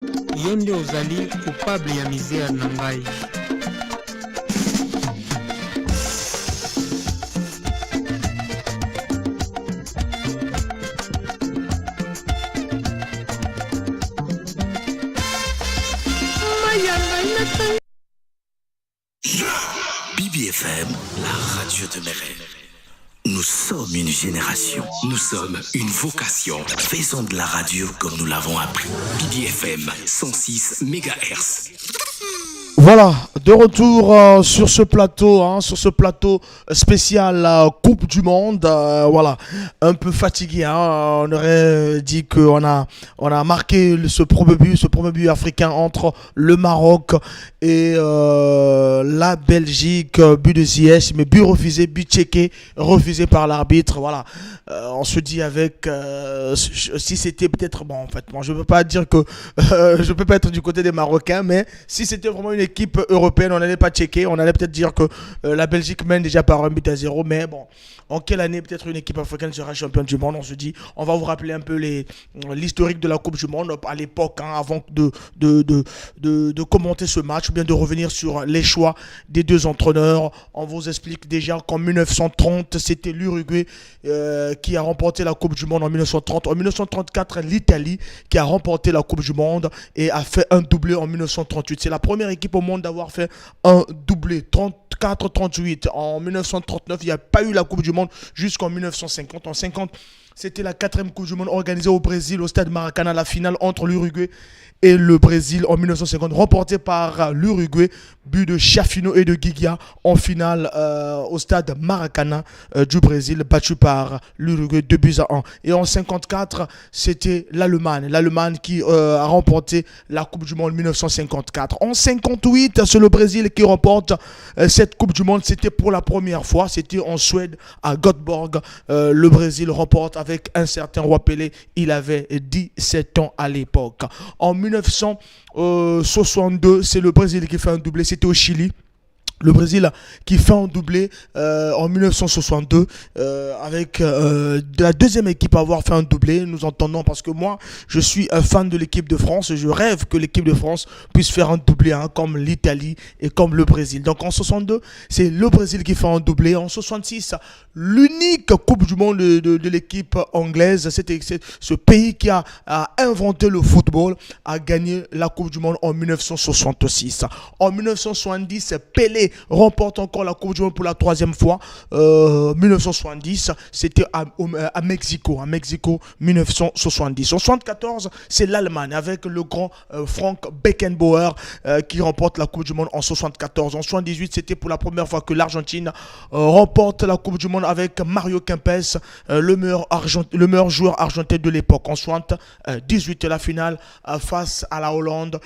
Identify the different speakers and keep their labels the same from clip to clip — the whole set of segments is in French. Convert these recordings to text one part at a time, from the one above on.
Speaker 1: Yo nde ozali coupable ya misère na ngai.
Speaker 2: BBFM, la radio de mes rêves. Nous sommes une génération, nous sommes une vocation. Faisons de la radio comme nous l'avons appris. BBFM 106 MHz.
Speaker 3: Voilà, de retour sur ce plateau spécial Coupe du Monde. Voilà, un peu fatigué. On aurait dit qu'on a marqué ce premier but africain entre le Maroc et la Belgique, but de Ziyech, mais but refusé, but checké, refusé par l'arbitre. Voilà, on se dit avec si c'était peut-être bon en fait. Bon, je peux pas dire que je peux pas être du côté des Marocains, mais si c'était vraiment une équipe européenne, on n'allait pas checker, on allait peut-être dire que la Belgique mène déjà par 1-0, mais bon, en quelle année peut-être une équipe africaine sera championne du monde? On se dit, on va vous rappeler un peu l'historique de la Coupe du Monde à l'époque, avant de commenter ce match, ou bien de revenir sur les choix des deux entraîneurs. On vous explique déjà qu'en 1930, c'était l'Uruguay qui a remporté la Coupe du Monde en 1930. En 1934, l'Italie qui a remporté la Coupe du Monde et a fait un doublé en 1938. C'est la première équipe au monde d'avoir fait un doublé, 34-38. En 1939, il n'y a pas eu la Coupe du Monde jusqu'en 1950. En 50, c'était la 4e Coupe du Monde organisée au Brésil, au stade Maracanã, la finale entre l'Uruguay et le Brésil en 1950, remportée par l'Uruguay, but de Chafino et de Guigua en finale au stade Maracanã du Brésil, battu par l'Uruguay 2-1. Et en 54, c'était l'Allemagne qui a remporté la Coupe du Monde 1954. En 58, c'est le Brésil qui remporte cette Coupe du Monde. C'était pour la première fois, c'était en Suède, à Göteborg. Le Brésil remporte avec un certain Roi Pelé. Il avait 17 ans à l'époque. En 1962, c'est le Brésil qui fait un doublé. C'était au Chili. Le Brésil qui fait un doublé en 1962 avec la deuxième équipe à avoir fait un doublé. Nous entendons, parce que moi je suis un fan de l'équipe de France, je rêve que l'équipe de France puisse faire un doublé comme l'Italie et comme le Brésil. Donc en 62, c'est le Brésil qui fait un doublé. En 66, l'unique Coupe du Monde de l'équipe anglaise, c'était ce pays qui a inventé le football, a gagné la Coupe du Monde en 1966. En 1970, Pelé remporte encore la Coupe du Monde pour la 3e fois. 1970, c'était à Mexico. À Mexico, 1970. En 74, c'est l'Allemagne avec le grand Frank Beckenbauer qui remporte la Coupe du Monde en 74. En 78, c'était pour la première fois que l'Argentine remporte la Coupe du Monde avec Mario Kempes, le meilleur joueur argentin de l'époque. En 78, la finale face à la Hollande,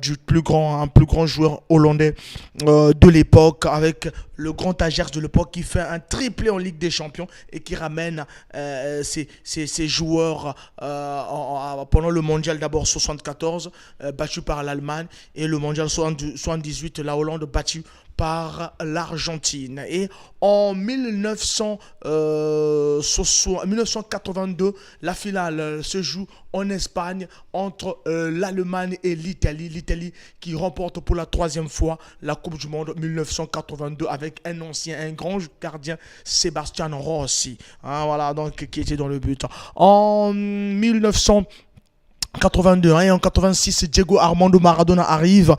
Speaker 3: du plus grand joueur hollandais de l'époque, avec le grand Ajax de l'époque qui fait un triplé en Ligue des Champions et qui ramène ses joueurs pendant le mondial d'abord 74 battu par l'Allemagne, et le mondial 78 la Hollande battue par l'Argentine. Et en 1982, la finale se joue en Espagne entre l'Allemagne et l'Italie. L'Italie qui remporte pour la 3e fois la Coupe du Monde 1982 avec un grand gardien, Sébastien Rossi. Voilà, donc qui était dans le but. En 1982 et en 86, Diego Armando Maradona arrive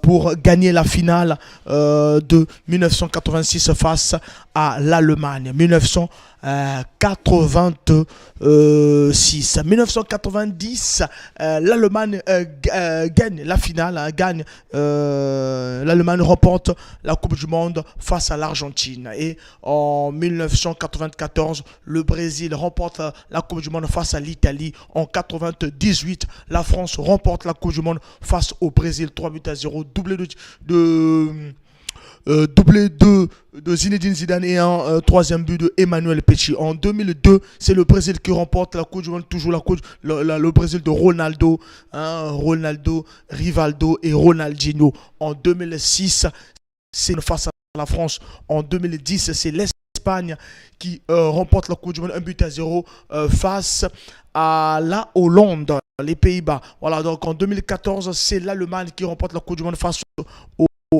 Speaker 3: pour gagner la finale de 1986 face à l'Allemagne. 1990, l'Allemagne gagne la finale, l'Allemagne remporte la Coupe du Monde face à l'Argentine. Et en 1994, le Brésil remporte la Coupe du Monde face à l'Italie. En 98, la France remporte la Coupe du Monde face au Brésil, 3-0, doublé de Zinedine Zidane et un 3e but de Emmanuel Petit. En 2002, c'est le Brésil qui remporte la Coupe du Monde, toujours le Brésil de Ronaldo, Ronaldo, Rivaldo et Ronaldinho. En 2006, c'est face à la France. En 2010, c'est l'Espagne l'Espagne qui remporte la Coupe du Monde 1-0 face à la Hollande, les Pays-Bas. Voilà, donc en 2014, c'est l'Allemagne qui remporte la Coupe du Monde face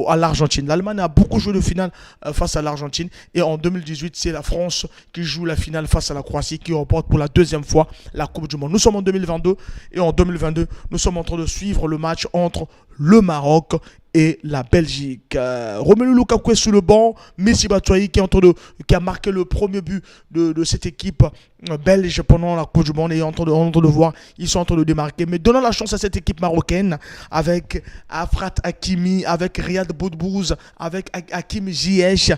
Speaker 3: à l'Argentine. L'Allemagne a beaucoup joué de finale face à l'Argentine. Et en 2018, c'est la France qui joue la finale face à la Croatie, qui remporte pour la deuxième fois la Coupe du Monde. Nous sommes en 2022 et en 2022, nous sommes en train de suivre le match entre le Maroc et la Belgique. Romelu Lukaku est sur le banc. Michy Batshuayi qui a marqué le premier but de cette équipe belge pendant la Coupe du Monde et en train de voir, ils sont en train de démarquer. Mais donnons la chance à cette équipe marocaine avec Afrat Hakimi, avec Riyad Boudbouz, avec Hakim Ziyech.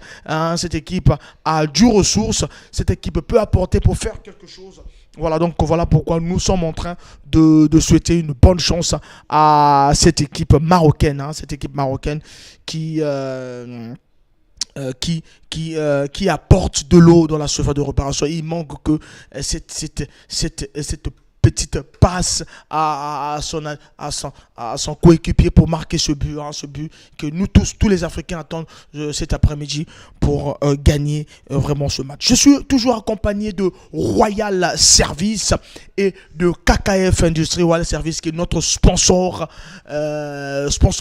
Speaker 3: Cette équipe a du ressources. Cette équipe peut apporter pour faire quelque chose. Voilà, donc voilà pourquoi nous sommes en train de souhaiter une bonne chance à cette équipe marocaine, qui apporte de l'eau dans la surface de réparation. Il manque que cette petite passe à son coéquipier pour marquer ce but que nous tous les Africains attendent cet après-midi pour gagner vraiment ce match. Je suis toujours accompagné de Royal Service et de KKF Industries. Royal Service qui est notre sponsor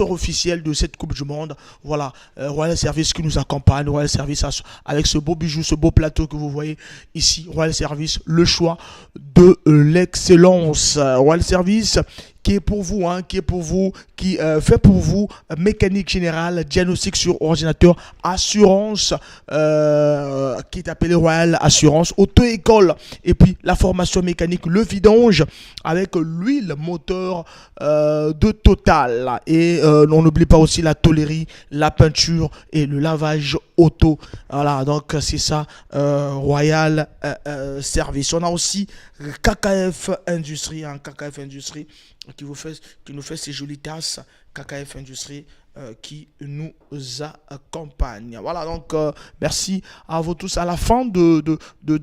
Speaker 3: officiel de cette Coupe du Monde. Voilà, Royal Service qui nous accompagne. Royal Service avec ce beau bijou, ce beau plateau que vous voyez ici. Royal Service, le choix de l'excellence. Royal Service qui est pour vous, qui fait pour vous mécanique générale, diagnostic sur ordinateur, assurance, qui est appelé Royal Assurance, auto-école, et puis la formation mécanique, le vidange avec l'huile moteur de Total. Et on n'oublie pas aussi la tôlerie, la peinture et le lavage auto. Voilà, donc c'est ça, Royal Service. On a aussi KKF Industries, KKF Industries qui nous fait ces jolies tasses. KKF Industries qui nous accompagne. Voilà, donc merci à vous tous. À la fin de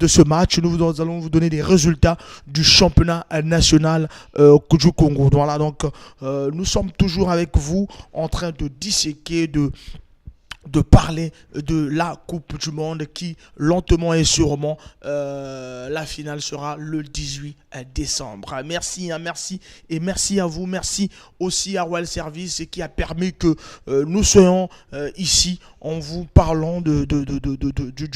Speaker 3: ce match, nous allons vous donner les résultats du championnat national du Congo. Voilà, donc nous sommes toujours avec vous en train de disséquer, de parler de la Coupe du Monde qui, lentement et sûrement, la finale sera le 18 décembre. Merci et merci à vous. Merci aussi à Royal Service qui a permis que nous soyons ici en vous parlant du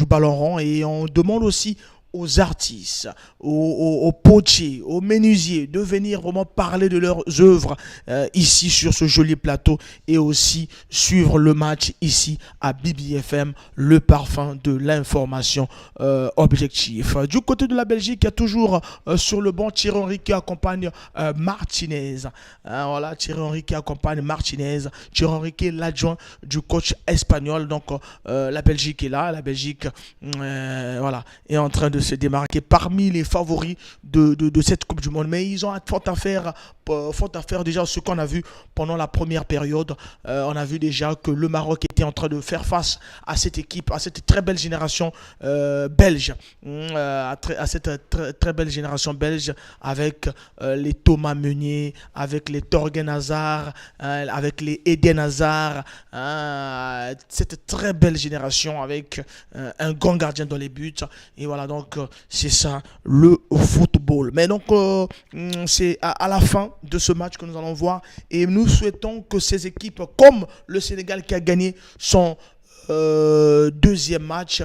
Speaker 3: ballon rond, et on demande aussi aux artistes, aux potiers, aux menuisiers de venir vraiment parler de leurs œuvres ici sur ce joli plateau, et aussi suivre le match ici à BBFM, le parfum de l'information objective. Du côté de la Belgique, il y a toujours sur le banc Thierry Henry qui accompagne Martinez. Voilà, Thierry Henry qui accompagne Martinez. Thierry Henry qui est l'adjoint du coach espagnol. Donc la Belgique est là, la Belgique voilà, est en train de se démarquer parmi les favoris de cette Coupe du Monde. Mais ils ont fort à faire déjà ce qu'on a vu pendant la première période. On a vu déjà que le Maroc était en train de faire face à cette équipe, à cette très belle génération belge, à cette très belle génération belge avec les Thomas Meunier, avec les Torgen Hazard, avec les Eden Hazard, cette très belle génération avec un grand gardien dans les buts. Et voilà, donc c'est ça le football. Mais donc c'est à la fin de ce match que nous allons voir, et nous souhaitons que ces équipes comme le Sénégal qui a gagné son deuxième match,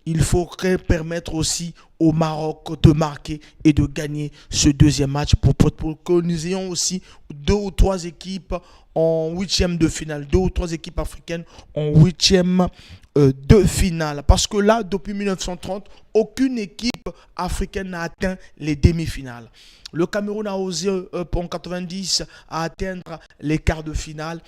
Speaker 3: il faudrait permettre aussi au Maroc de marquer et de gagner ce deuxième match pour que nous ayons aussi 2 ou 3 équipes en huitième de finale, 2 ou 3 équipes africaines en huitième de finale. Parce que là, depuis 1930, aucune équipe africaine n'a atteint les demi-finales. Le Cameroun a osé en 90 à atteindre les quarts de finale.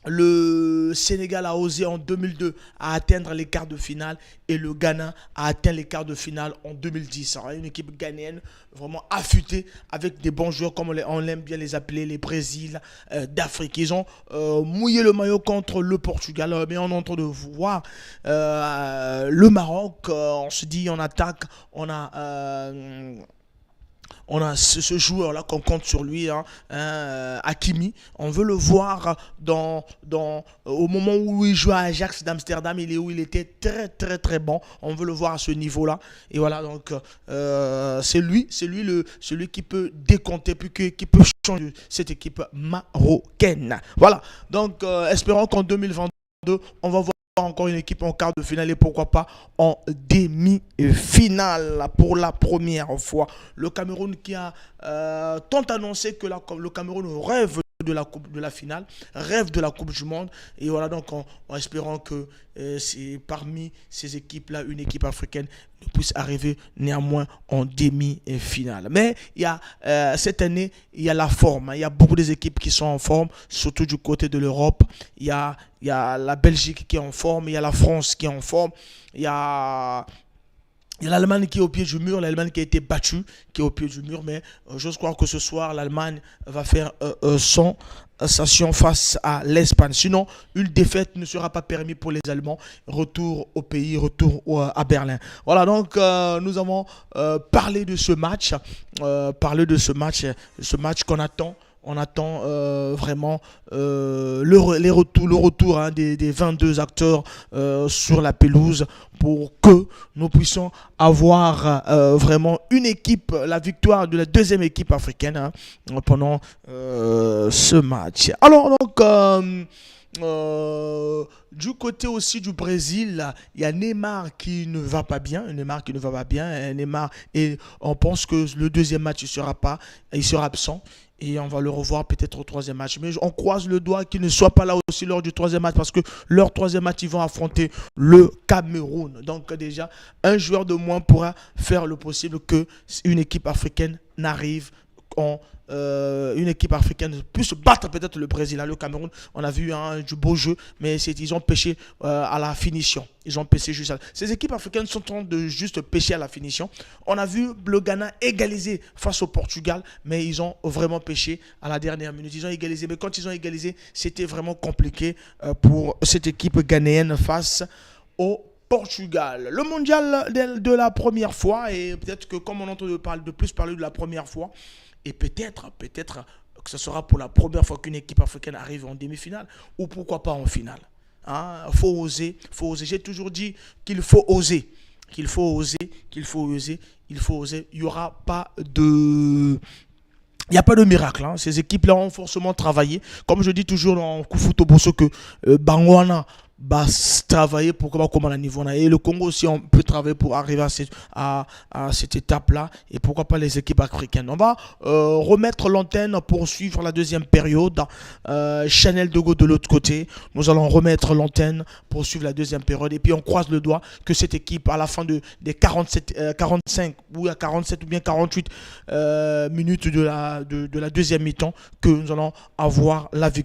Speaker 3: Le Sénégal a osé en 2002 à atteindre les quarts de finale, et le Ghana a atteint les quarts de finale en 2010. Alors, une équipe ghanéenne vraiment affûtée avec des bons joueurs comme on aime bien les appeler, les Brésil d'Afrique. Ils ont mouillé le maillot contre le Portugal, mais on est en train de voir le Maroc. On se dit on attaque, on a on a ce joueur-là qu'on compte sur lui, Hakimi. On veut le voir au moment où il joue à Ajax d'Amsterdam, où il était très très très bon. On veut le voir à ce niveau-là. Et voilà, donc c'est lui celui qui peut décompter, puis qui peut changer cette équipe marocaine. Voilà, donc espérons qu'en 2022, on va voir encore une équipe en quart de finale et pourquoi pas en demi-finale pour la première fois. Le Cameroun qui a tant annoncé que le Cameroun rêve de la finale, rêve de la Coupe du Monde. Et voilà, donc en espérant que c'est parmi ces équipes-là, une équipe africaine puisse arriver néanmoins en demi-finale. Mais il y a, cette année, il y a la forme. Il y a beaucoup des équipes qui sont en forme, surtout du côté de l'Europe. Il y a la Belgique qui est en forme, il y a la France qui est en forme, il y a l'Allemagne qui est au pied du mur, l'Allemagne qui a été battue, qui est au pied du mur, mais j'ose croire que ce soir, l'Allemagne va faire son sensation face à l'Espagne. Sinon, une défaite ne sera pas permise pour les Allemands. Retour au pays, retour à Berlin. Voilà, donc nous avons parlé de ce match, ce match qu'on attend. On attend vraiment le retour des 22 acteurs sur la pelouse pour que nous puissions avoir vraiment une équipe, la victoire de la deuxième équipe africaine pendant ce match. Alors donc... du côté aussi du Brésil, il y a Neymar qui ne va pas bien. Neymar, et on pense que le deuxième match, il sera absent. Et on va le revoir peut-être au troisième match. Mais on croise le doigt qu'il ne soit pas là aussi lors du troisième match. Parce que leur troisième match, ils vont affronter le Cameroun. Donc déjà, un joueur de moins pourra faire le possible qu'une équipe africaine n'arrive une équipe africaine puisse battre peut-être le Brésil. Le Cameroun, on a vu du beau jeu, mais ils ont pêché à la finition. Ils ont pêché juste Ces équipes africaines sont en train de juste pêcher à la finition. On a vu le Ghana égaliser face au Portugal, mais ils ont vraiment pêché à la dernière minute. Ils ont égalisé, mais quand ils ont égalisé, c'était vraiment compliqué pour cette équipe ghanéenne face au Portugal. Le mondial de la première fois, et peut-être que comme on entend de plus parler de la première fois, et peut-être que ce sera pour la première fois qu'une équipe africaine arrive en demi-finale, ou pourquoi pas en finale. Faut oser. J'ai toujours dit qu'il faut oser. Il n'y aura pas de... Il n'y a pas de miracle. Ces équipes-là ont forcément travaillé. Comme je dis toujours dans Kufuto Bosso que Bangwana va travailler pour comment à niveau. Et le Congo aussi, on peut travailler pour arriver à cette étape-là. Et pourquoi pas les équipes africaines. On va remettre l'antenne pour suivre la deuxième période. Chanel de Gaulle de l'autre côté. Nous allons remettre l'antenne pour suivre la deuxième période. Et puis on croise le doigt que cette équipe, à la fin des 45 ou à 47 ou bien 48 minutes de la deuxième mi-temps, que nous allons avoir la victoire